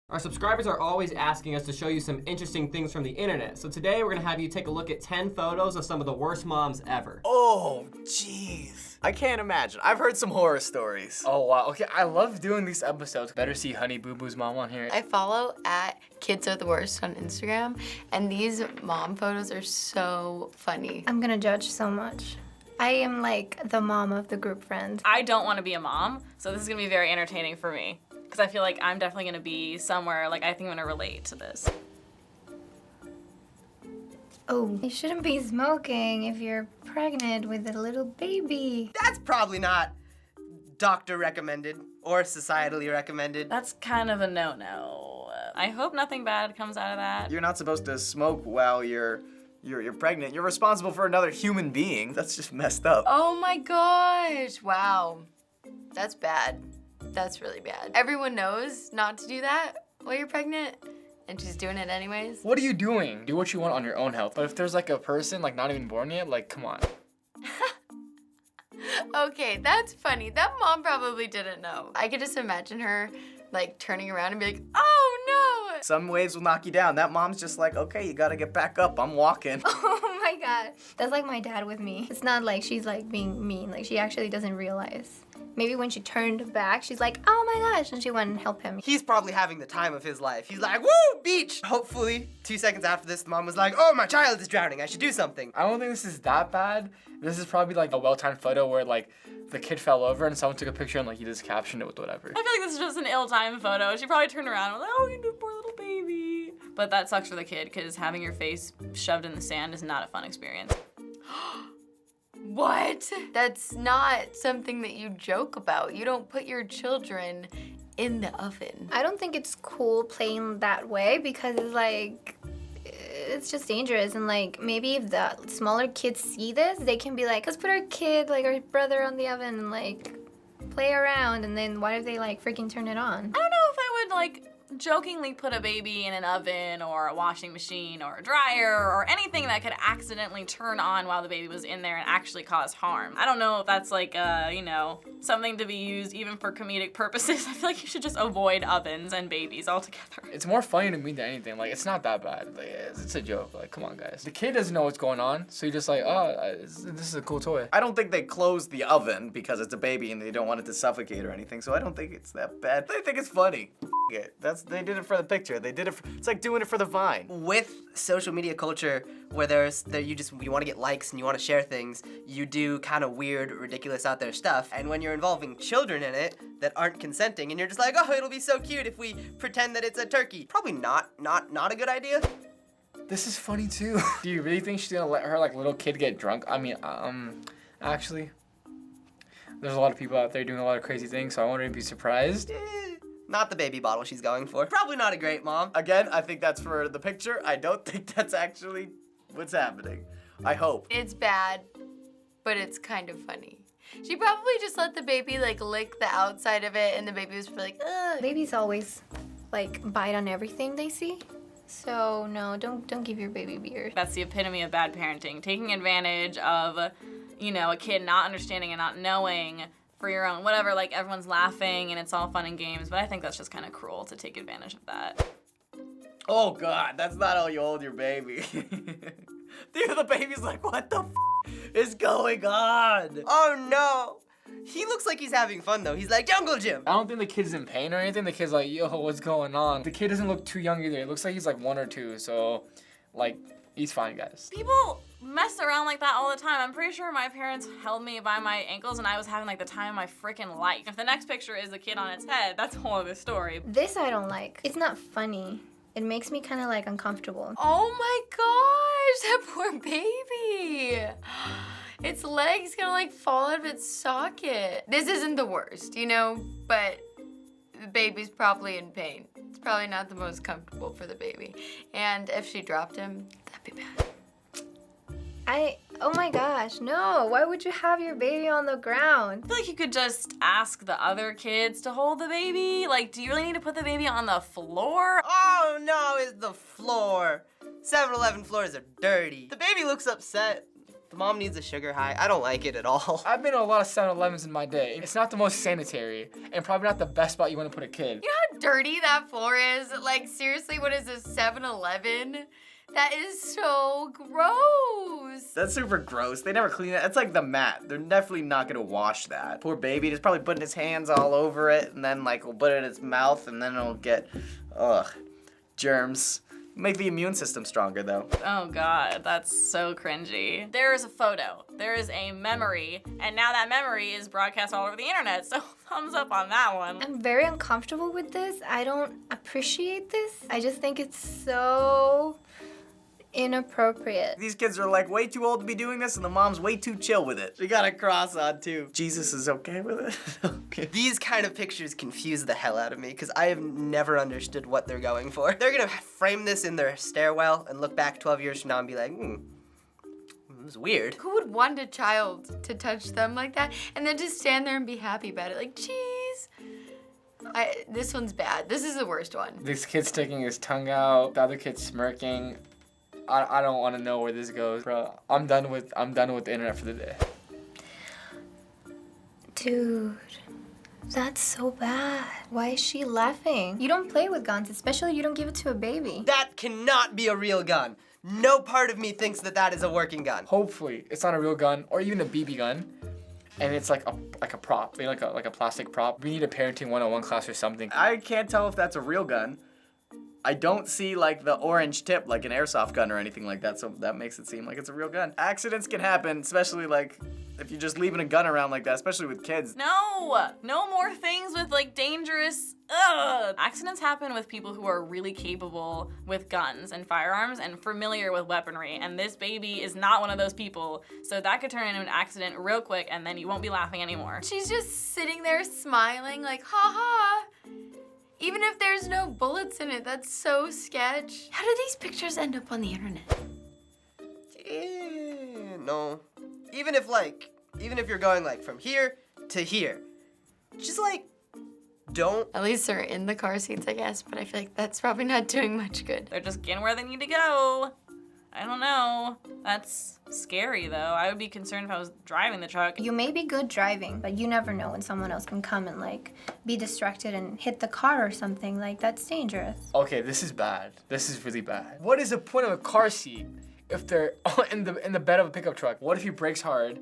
Our subscribers are always asking us to show you some interesting things from the internet. So today we're gonna have you take a look at 10 photos of some of the worst moms ever. Oh, jeez. I can't imagine. I've heard some horror stories. Oh, wow. Okay, I love doing these episodes. Better see Honey Boo Boo's mom on here. I follow @KidsAreTheWorst on Instagram, and these mom photos are so funny. I'm gonna judge so much. I am like the mom of the group friend. I don't want to be a mom, so this is gonna be very entertaining for me. Because I feel like I'm definitely gonna be somewhere, like I think I'm gonna relate to this. Oh, you shouldn't be smoking if you're pregnant with a little baby. That's probably not doctor recommended or societally recommended. That's kind of a no-no. I hope nothing bad comes out of that. You're not supposed to smoke while you're pregnant. You're responsible for another human being. That's just messed up. Oh my gosh, wow. That's bad. That's really bad. Everyone knows not to do that while you're pregnant, and she's doing it anyways. What are you doing? Do what you want on your own health. But if there's like a person like not even born yet, like come on. Okay, that's funny. That mom probably didn't know. I could just imagine her like turning around and be like, oh no! Some waves will knock you down. That mom's just like, okay, you gotta get back up. I'm walking. Oh my god. That's like my dad with me. It's not like she's like being mean. Like she actually doesn't realize. Maybe when she turned back, she's like, oh my gosh, and she went and helped him. He's probably having the time of his life. He's like, woo, beach! Hopefully, 2 seconds after this, the mom was like, oh, my child is drowning. I should do something. I don't think this is that bad. This is probably like a well-timed photo where like the kid fell over and someone took a picture and like he just captioned it with whatever. I feel like this is just an ill-timed photo. She probably turned around and was like, oh, you poor little baby. But that sucks for the kid, because having your face shoved in the sand is not a fun experience. What? That's not something that you joke about. You don't put your children in the oven. I don't think it's cool playing that way because it's like, it's just dangerous. And like, maybe if the smaller kids see this, they can be like, let's put our kid, like our brother on the oven and like play around. And then what if they like freaking turn it on? I don't know if I would like jokingly put a baby in an oven or a washing machine or a dryer or anything that could accidentally turn on while the baby was in there and actually cause harm. I don't know if that's like, you know, something to be used even for comedic purposes. I feel like you should just avoid ovens and babies altogether. It's more funny to me than anything. Like, it's not that bad. Like, it's a joke. Like, come on, guys. The kid doesn't know what's going on, so you're just like, oh, this is a cool toy. I don't think they close the oven because it's a baby and they don't want it to suffocate or anything, so I don't think it's that bad. They think it's funny. They did it for the picture. They did it it's like doing it for the Vine. With social media culture, where you want to get likes and you want to share things, you do kind of weird, ridiculous out there stuff. And when you're involving children in it that aren't consenting, and you're just like, oh, it'll be so cute if we pretend that it's a turkey. Probably not a good idea. This is funny too. Do you really think she's gonna let her like little kid get drunk? I mean, actually, there's a lot of people out there doing a lot of crazy things, so I wouldn't be surprised. Not the baby bottle she's going for. Probably not a great mom. Again, I think that's for the picture. I don't think that's actually what's happening. I hope. It's bad, but it's kind of funny. She probably just let the baby like lick the outside of it, and the baby was like, ugh. Babies always like bite on everything they see. So no, don't give your baby beer. That's the epitome of bad parenting. Taking advantage of, you know, a kid not understanding and not knowing for your own, whatever, like everyone's laughing and it's all fun and games, but I think that's just kind of cruel to take advantage of that. Oh God, that's not how you hold your baby. Dude, the baby's like, what the is going on? Oh no. He looks like he's having fun though. He's like, jungle gym. I don't think the kid's in pain or anything. The kid's like, yo, what's going on? The kid doesn't look too young either. It looks like he's like 1 or 2, so like, he's fine, guys. People mess around like that all the time. I'm pretty sure my parents held me by my ankles and I was having like the time of my freaking life. If the next picture is the kid on its head, that's a whole other story. This I don't like. It's not funny. It makes me kind of like uncomfortable. Oh my gosh, that poor baby. Its leg's gonna like fall out of its socket. This isn't the worst, you know, but the baby's probably in pain. It's probably not the most comfortable for the baby. And if she dropped him, that'd be bad. Oh my gosh, no. Why would you have your baby on the ground? I feel like you could just ask the other kids to hold the baby. Like, do you really need to put the baby on the floor? Oh no, it's the floor. 7-Eleven floors are dirty. The baby looks upset. The mom needs a sugar high. I don't like it at all. I've been to a lot of 7-Elevens in my day. It's not the most sanitary, and probably not the best spot you want to put a kid. You know how dirty that floor is? Like, seriously, what is this, 7-Eleven? That is so gross. That's super gross. They never clean it. It's like the mat. They're definitely not gonna wash that. Poor baby, just probably putting his hands all over it, and then like we'll put it in his mouth, and then it'll get, germs. Make the immune system stronger though. Oh God, that's so cringy. There is a photo, there is a memory, and now that memory is broadcast all over the internet, so thumbs up on that one. I'm very uncomfortable with this. I don't appreciate this. I just think it's so inappropriate. These kids are like way too old to be doing this, and the mom's way too chill with it. She got a cross on too. Jesus is okay with it. Okay. These kind of pictures confuse the hell out of me because I have never understood what they're going for. They're gonna frame this in their stairwell and look back 12 years from now and be like, it was weird. Who would want a child to touch them like that and then just stand there and be happy about it? Like, jeez. This one's bad. This is the worst one. This kid's sticking his tongue out. The other kid's smirking. I don't want to know where this goes, bro. I'm done with the internet for the day. Dude, that's so bad. Why is she laughing? You don't play with guns, especially you don't give it to a baby. That cannot be a real gun. No part of me thinks that that is a working gun. Hopefully, it's not a real gun or even a BB gun, and it's like a prop, like a plastic prop. We need a parenting 101 class or something. I can't tell if that's a real gun. I don't see like the orange tip like an airsoft gun or anything like that, so that makes it seem like it's a real gun. Accidents can happen, especially like if you're just leaving a gun around like that, especially with kids. No more things with like dangerous, Accidents happen with people who are really capable with guns and firearms and familiar with weaponry, and this baby is not one of those people, so that could turn into an accident real quick and then you won't be laughing anymore. She's just sitting there smiling like, ha ha. Even if there's no bullets in it, that's so sketch. How do these pictures end up on the internet? No. Even if you're going like from here to here, just like, don't. At least they're in the car seats, I guess, but I feel like that's probably not doing much good. They're just getting where they need to go. I don't know. That's scary, though. I would be concerned if I was driving the truck. You may be good driving, but you never know when someone else can come and like be distracted and hit the car or something. Like, that's dangerous. Okay, this is bad. This is really bad. What is the point of a car seat if they're in the bed of a pickup truck? What if he brakes hard?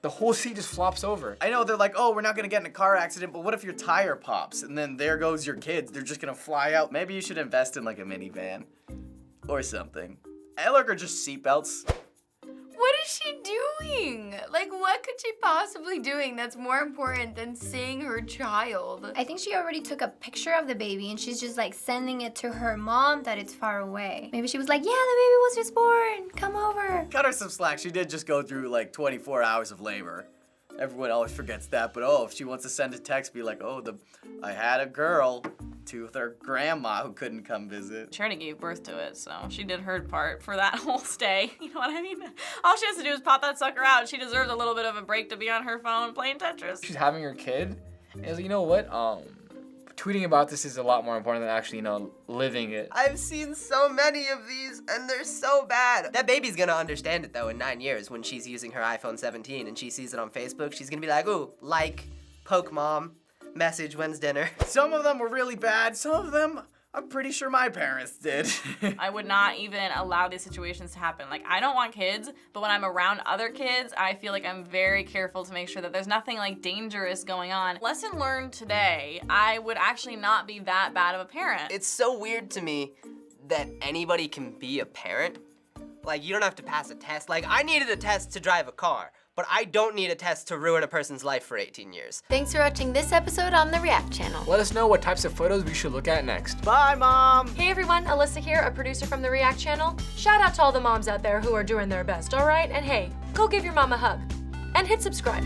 The whole seat just flops over. I know they're like, oh, we're not gonna get in a car accident, but what if your tire pops and then there goes your kids? They're just gonna fly out. Maybe you should invest in like a minivan or something. Or just seatbelts. What is she doing? Like, what could she possibly doing that's more important than seeing her child? I think she already took a picture of the baby and she's just like sending it to her mom that it's far away. Maybe she was like, yeah, the baby was just born. Come over. Cut her some slack. She did just go through like 24 hours of labor. Everyone always forgets that, but if she wants to send a text, be like, I had a girl to their grandma who couldn't come visit. She already gave birth to it, so she did her part for that whole stay. You know what I mean? All she has to do is pop that sucker out. She deserves a little bit of a break to be on her phone playing Tetris. She's having her kid, and it's like, you know what? Tweeting about this is a lot more important than actually, living it. I've seen so many of these, and they're so bad. That baby's gonna understand it, though, in 9 years when she's using her iPhone 17 and she sees it on Facebook. She's gonna be like, ooh, like, poke mom, message, when's dinner? Some of them were really bad. Some of them, I'm pretty sure my parents did. I would not even allow these situations to happen. Like, I don't want kids, but when I'm around other kids, I feel like I'm very careful to make sure that there's nothing like dangerous going on. Lesson learned today, I would actually not be that bad of a parent. It's so weird to me that anybody can be a parent. Like, you don't have to pass a test. Like, I needed a test to drive a car, but I don't need a test to ruin a person's life for 18 years. Thanks for watching this episode on the React channel. Let us know what types of photos we should look at next. Bye, Mom! Hey everyone, Alyssa here, a producer from the React channel. Shout out to all the moms out there who are doing their best, all right? And hey, go give your mom a hug. And hit subscribe.